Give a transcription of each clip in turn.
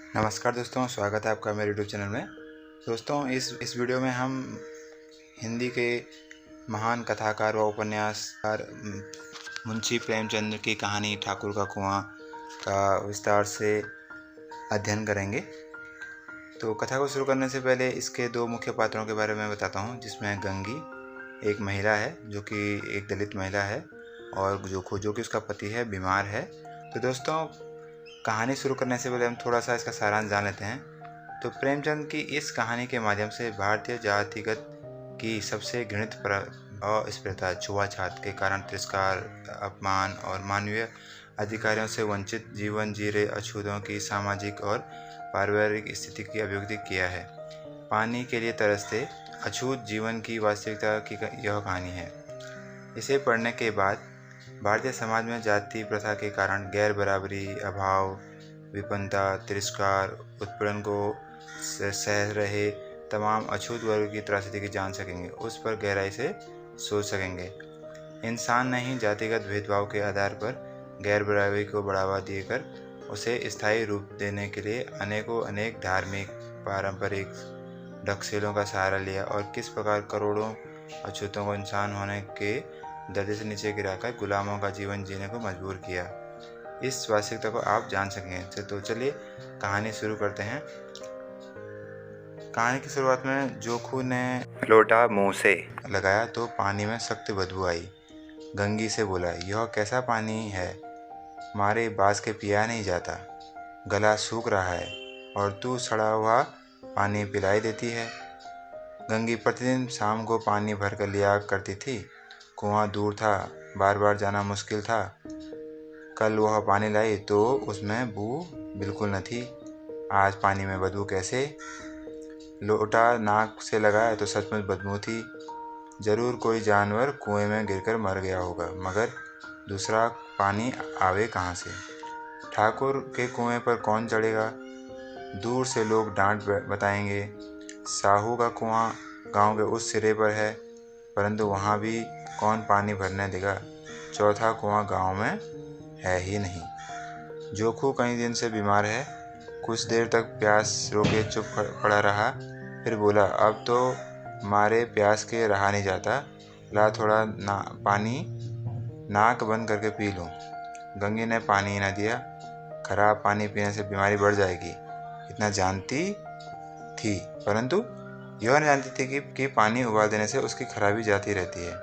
नमस्कार दोस्तों, स्वागत है आपका मेरे यूट्यूब चैनल में। दोस्तों, इस वीडियो में हम हिंदी के महान कथाकार व उपन्यासकार मुंशी प्रेमचंद की कहानी ठाकुर का कुआं का विस्तार से अध्ययन करेंगे। तो कथा को शुरू करने से पहले इसके दो मुख्य पात्रों के बारे में बताता हूँ, जिसमें गंगी एक महिला है जो कि एक दलित महिला है और जो कि उसका पति है बीमार है। तो दोस्तों, कहानी शुरू करने से पहले हम थोड़ा सा इसका सारांश जान लेते हैं। तो प्रेमचंद की इस कहानी के माध्यम से भारतीय जातिगत की सबसे घृणित अस्पृश्यता, छुआछूत के कारण तिरस्कार, अपमान और मानवीय अधिकारों से वंचित जीवन जी रहे अछूतों की सामाजिक और पारिवारिक स्थिति की अभिव्यक्ति किया है। पानी के लिए तरसते अछूत जीवन की वास्तविकता की यह कहानी है। इसे पढ़ने के बाद भारतीय समाज में जाति प्रथा के कारण गैर बराबरी, अभाव, विपन्नता, तिरस्कार, उत्पीड़न को सह रहे तमाम अछूत वर्ग की त्रासदी की जान सकेंगे, उस पर गहराई से सोच सकेंगे। इंसान ने ही जातिगत भेदभाव के आधार पर गैर बराबरी को बढ़ावा देकर उसे स्थायी रूप देने के लिए अनेक धार्मिक, पारंपरिक ढक्सेलों का सहारा लिया और किस प्रकार करोड़ों अछूतों को इंसान होने के दर्जे से नीचे गिराकर गुलामों का जीवन जीने को मजबूर किया। इस वास्तविकता को आप जान सकेंगे। तो चलिए कहानी शुरू करते हैं। कहानी की शुरुआत में जोखू ने लोटा मुंह से लगाया तो पानी में सख्त बदबू आई। गंगी से बोला, यह कैसा पानी है, मारे बास के पिया नहीं जाता, गला सूख रहा है और तू सड़ा हुआ पानी पिलाई देती है। गंगी प्रतिदिन शाम को पानी भर कर लिया करती थी। कुआं दूर था, बार बार जाना मुश्किल था। कल वह पानी लाई तो उसमें बू बिल्कुल न थी। आज पानी में बदबू कैसे? लोटा नाक से लगाया तो सचमुच बदबू थी। जरूर कोई जानवर कुएं में गिरकर मर गया होगा, मगर दूसरा पानी आवे कहाँ से? ठाकुर के कुएं पर कौन चढ़ेगा? दूर से लोग डांट बताएंगे। साहू का कुआं गांव के उस सिरे पर है, परंतु वहाँ भी कौन पानी भरने देगा? चौथा कुआं गांव में है ही नहीं। जोखू कई दिन से बीमार है। कुछ देर तक प्यास रोके चुप पड़ा रहा, फिर बोला, अब तो मारे प्यास के रहा नहीं जाता, ला थोड़ा पानी नाक बंद करके पी लूँ। गंगी ने पानी न दिया। खराब पानी पीने से बीमारी बढ़ जाएगी, इतना जानती थी, परंतु यह न जानती थी कि पानी उबाल देने से उसकी खराबी जाती रहती है।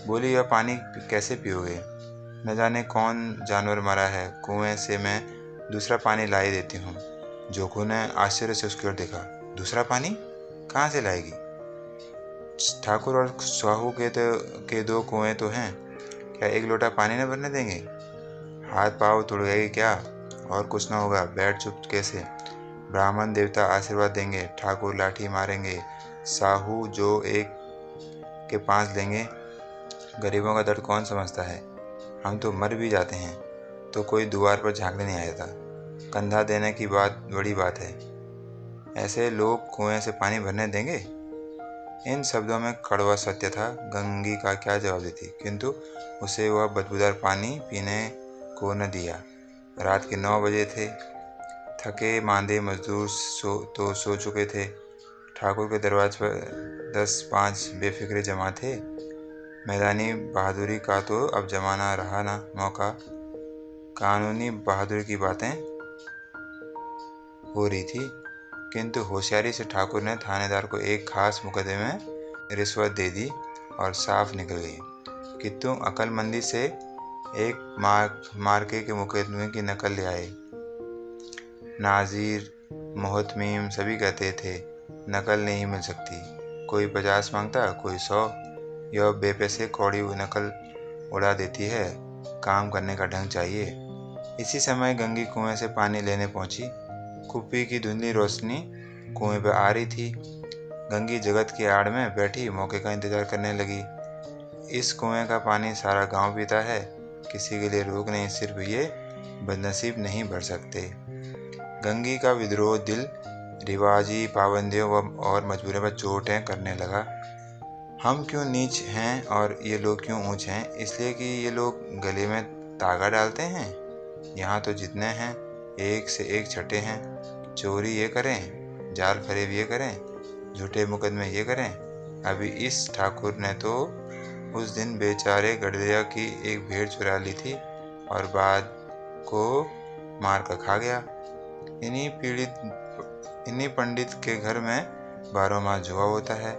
बोली, यह पानी कैसे पियोगे? न जाने कौन जानवर मरा है, कुएं से मैं दूसरा पानी लाई देती हूँ। जोखू ने आश्चर्य से उसकी ओर देखा। दूसरा पानी कहाँ से लाएगी? ठाकुर और साहू के दो कुएं तो हैं, क्या एक लोटा पानी न भरने देंगे? हाथ पाँव तुड़ गए क्या? और कुछ न होगा, बैठ चुपके से। ब्राह्मण देवता आशीर्वाद देंगे, ठाकुर लाठी मारेंगे, साहू जो एक के 5 लेंगे। गरीबों का दर्द कौन समझता है? हम तो मर भी जाते हैं तो कोई द्वार पर झांकने नहीं आया था। कंधा देने की बात बड़ी बात है, ऐसे लोग कुएं से पानी भरने देंगे? इन शब्दों में कड़वा सत्य था। गंगी का क्या जवाब देती, किंतु उसे वह बदबूदार पानी पीने को न दिया। रात के 9 बजे थे। थके मांदे मजदूर सो चुके थे। ठाकुर के दरवाजे पर 10-5 बेफिक्रे जमा थे। मैदानी बहादुरी का तो अब जमाना रहा ना मौका। कानूनी बहादुरी की बातें हो रही थी, किंतु होशियारी से ठाकुर ने थानेदार को एक खास मुकदमे में रिश्वत दे दी और साफ निकल गई। किंतु अक्लमंदी से एक मार्के के मुकदमे की नकल ले आए। नाजीर, मोहतमीम सभी कहते थे नकल नहीं मिल सकती। कोई 50 मांगता, कोई 100। यह बेपैसे कौड़ी नकल उड़ा देती है, काम करने का ढंग चाहिए। इसी समय गंगी कुएं से पानी लेने पहुंची। कुप्पी की धुंधली रोशनी कुएं पर आ रही थी। गंगी जगत की आड़ में बैठी मौके का इंतजार करने लगी। इस कुएं का पानी सारा गांव पीता है, किसी के लिए रोक नहीं, सिर्फ ये बदनसीब नहीं भर सकते। गंगी का विद्रोह दिल रिवाजी पाबंदियों और मजबूरियों पर चोटें करने लगा। हम क्यों नीच हैं और ये लोग क्यों ऊंच हैं? इसलिए कि ये लोग गले में तागा डालते हैं। यहाँ तो जितने हैं एक से एक छठे हैं। चोरी ये करें, जाल फरेब ये करें, झूठे मुकदमे ये करें। अभी इस ठाकुर ने तो उस दिन बेचारे गडरिया की एक भेड़ चुरा ली थी और बाद को मार कर खा गया। इन्हीं पंडित के घर में 12 मास जुआ होता है।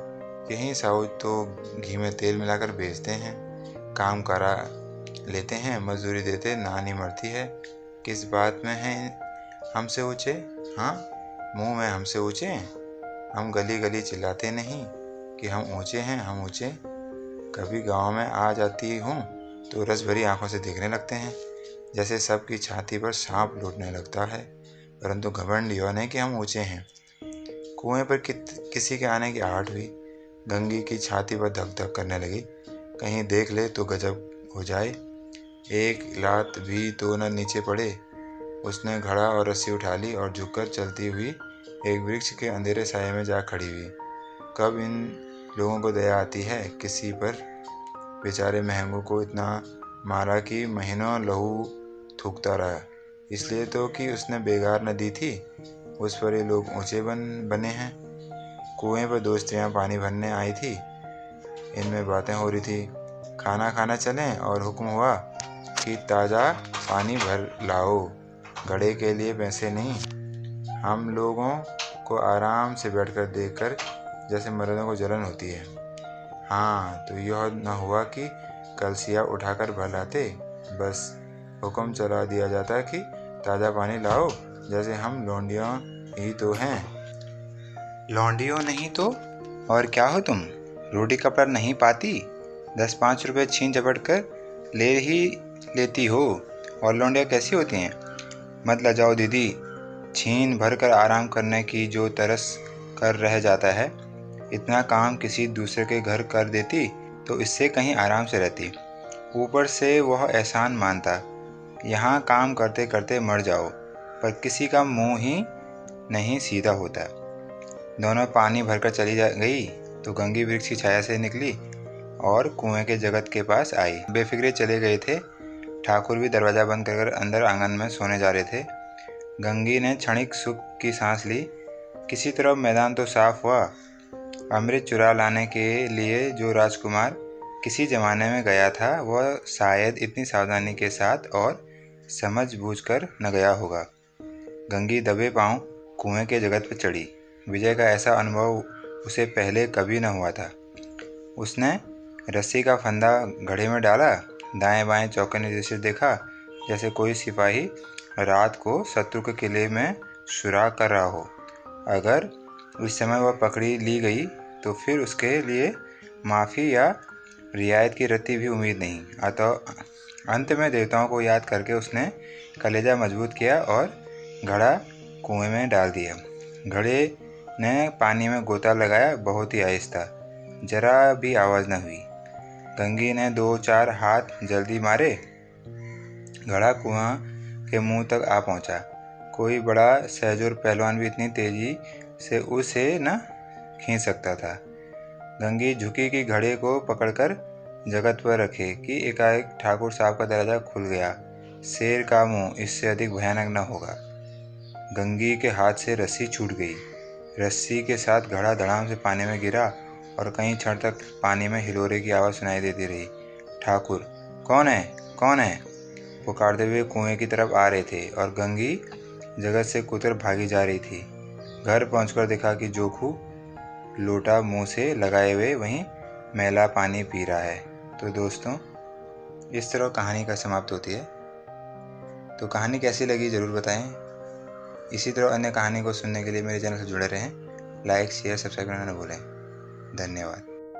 यही साहू तो घी में तेल मिलाकर बेचते हैं, काम करा लेते हैं, मजदूरी देते नानी मरती है। किस बात में है हमसे ऊंचे? हाँ, मुंह में हमसे ऊंचे? हम गली गली चिल्लाते नहीं कि हम ऊंचे हैं, हम ऊंचे। कभी गांव में आ जाती हूँ तो रस भरी आंखों से देखने लगते हैं, जैसे सबकी छाती पर सांप लूटने लगता है। परंतु घमंड यह नहीं कि हम ऊंचे हैं। कुएं पर किसी के आने की आहट हुई। गंगी की छाती पर धक धक करने लगी, कहीं देख ले तो गजब हो जाए। एक लात भी तो न नीचे पड़े। उसने घड़ा और रस्सी उठा ली और झुककर चलती हुई एक वृक्ष के अंधेरे साये में जा खड़ी हुई। कब इन लोगों को दया आती है किसी पर? बेचारे महंगू को इतना मारा कि महीनों लहू थूकता रहा, इसलिए तो कि उसने बेगार न दी थी। उस पर ये लोग ऊंचे बने हैं। कुएं पर 2 स्त्रियां पानी भरने आई थी। इनमें बातें हो रही थी। खाना खाना चलें और हुक्म हुआ कि ताज़ा पानी भर लाओ, घड़े के लिए पैसे नहीं। हम लोगों को आराम से बैठकर देखकर जैसे मर्दों को जलन होती है। हाँ, तो यह न हुआ कि कलसिया उठाकर भर लाते, बस हुक्म चला दिया जाता कि ताज़ा पानी लाओ, जैसे हम लौंडियों ही तो हैं। लौंडियों नहीं तो और क्या हो तुम? रोटी कपड़ा नहीं पाती, 10-5 रुपये छीन झपट कर ले ही लेती हो। और लौंडियाँ कैसी होती हैं? मत लजाओ दीदी, छीन भर कर आराम करने की जो तरस कर रह जाता है, इतना काम किसी दूसरे के घर कर देती तो इससे कहीं आराम से रहती। ऊपर से वह एहसान मानता, यहाँ काम करते करते मर जाओ, पर किसी का मुंह ही नहीं सीधा होता। दोनों पानी भरकर चली गई तो गंगी वृक्ष की छाया से निकली और कुएं के जगत के पास आई। बेफिक्रे चले गए थे। ठाकुर भी दरवाज़ा बंद कर अंदर आंगन में सोने जा रहे थे। गंगी ने क्षणिक सुख की सांस ली। किसी तरह मैदान तो साफ हुआ। अमृत चुरा लाने के लिए जो राजकुमार किसी ज़माने में गया था, वह शायद इतनी सावधानी के साथ और समझ बूझकर न गया होगा। गंगी दबे पांव कुएं के जगत पर चढ़ी। विजय का ऐसा अनुभव उसे पहले कभी न हुआ था। उसने रस्सी का फंदा घड़े में डाला, दाएं बाएं चौकन्ने से देखा, जैसे कोई सिपाही रात को शत्रु के किले में सुराग कर रहा हो। अगर उस समय वह पकड़ी ली गई तो फिर उसके लिए माफ़ी या रियायत की रत्ती भी उम्मीद नहीं। अतः अंत में देवताओं को याद करके उसने कलेजा मजबूत किया और घड़ा कुएं में डाल दिया। घड़े ने पानी में गोता लगाया, बहुत ही आहिस्ता, जरा भी आवाज़ न हुई। गंगी ने 2-4 हाथ जल्दी मारे, घड़ा कुआं के मुंह तक आ पहुंचा। कोई बड़ा सहजोर पहलवान भी इतनी तेजी से उसे न खींच सकता था। गंगी झुकी कि घड़े को पकड़कर जगत पर रखे कि एकाएक ठाकुर साहब का दरवाजा खुल गया। शेर का मुंह इससे अधिक भयानक न होगा। गंगी के हाथ से रस्सी छूट गई। रस्सी के साथ घड़ा धड़ाम से पानी में गिरा और कई क्षण तक पानी में हिलोरे की आवाज़ सुनाई देती रही। ठाकुर कौन है, कौन है पुकारते हुए कुएं की तरफ आ रहे थे और गंगी जगत से कुतर भागी जा रही थी। घर पहुंचकर देखा कि जोखू लोटा मुंह से लगाए हुए वहीं मैला पानी पी रहा है। तो दोस्तों, इस तरह कहानी का समाप्त होती है। तो कहानी कैसी लगी ज़रूर बताएं। इसी तरह अन्य कहानी को सुनने के लिए मेरे चैनल से जुड़े रहें। लाइक, शेयर, सब्सक्राइब करना न भूलें। धन्यवाद।